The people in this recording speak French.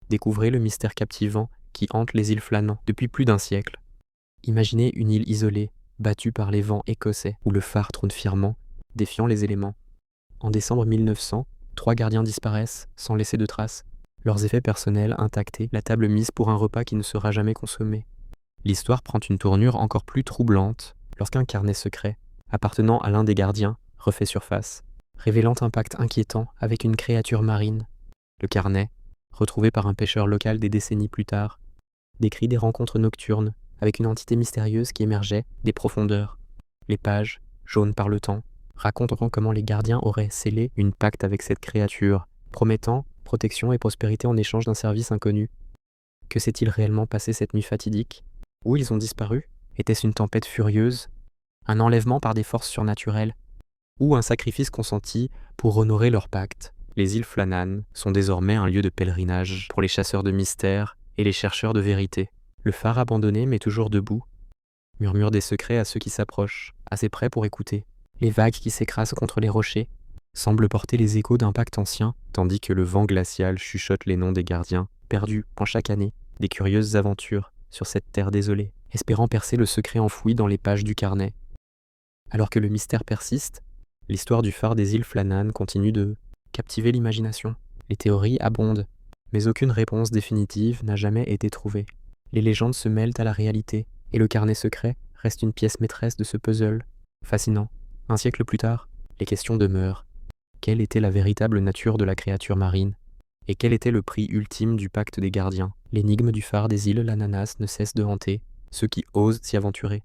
Découvrez le mystère captivant qui hante les îles Flânans depuis plus d'un siècle. Imaginez une île isolée, battue par les vents écossais, où le phare trône fièrement, défiant les éléments. En décembre 1900, 3 gardiens disparaissent, sans laisser de traces. Leurs effets personnels intactés, la table mise pour un repas qui ne sera jamais consommé. L'histoire prend une tournure encore plus troublante lorsqu'un carnet secret, appartenant à l'un des gardiens, refait surface, révélant un pacte inquiétant avec une créature marine. Le carnet, retrouvé par un pêcheur local des décennies plus tard, décrit des rencontres nocturnes avec une entité mystérieuse qui émergeait des profondeurs. Les pages, jaunes par le temps, raconteront comment les gardiens auraient scellé une pacte avec cette créature, promettant protection et prospérité en échange d'un service inconnu. Que s'est-il réellement passé cette nuit fatidique? Où ils ont disparu? Était-ce une tempête furieuse? Un enlèvement par des forces surnaturelles? Ou un sacrifice consenti pour honorer leur pacte? Les îles Flânan sont désormais un lieu de pèlerinage pour les chasseurs de mystères et les chercheurs de vérité. Le phare abandonné mais toujours debout murmure des secrets à ceux qui s'approchent, assez près pour écouter. Les vagues qui s'écrasent contre les rochers semblent porter les échos d'un pacte ancien, tandis que le vent glacial chuchote les noms des gardiens, perdus en chaque année des curieuses aventures sur cette terre désolée, espérant percer le secret enfoui dans les pages du carnet. Alors que le mystère persiste, l'histoire du phare des îles Flânan continue de captiver l'imagination. Les théories abondent, mais aucune réponse définitive n'a jamais été trouvée. Les légendes se mêlent à la réalité, et le carnet secret reste une pièce maîtresse de ce puzzle. Fascinant. Un siècle plus tard, les questions demeurent. Quelle était la véritable nature de la créature marine? Et quel était le prix ultime du pacte des gardiens? L'énigme du phare des îles Lananas ne cesse de hanter ceux qui osent s'y aventurer.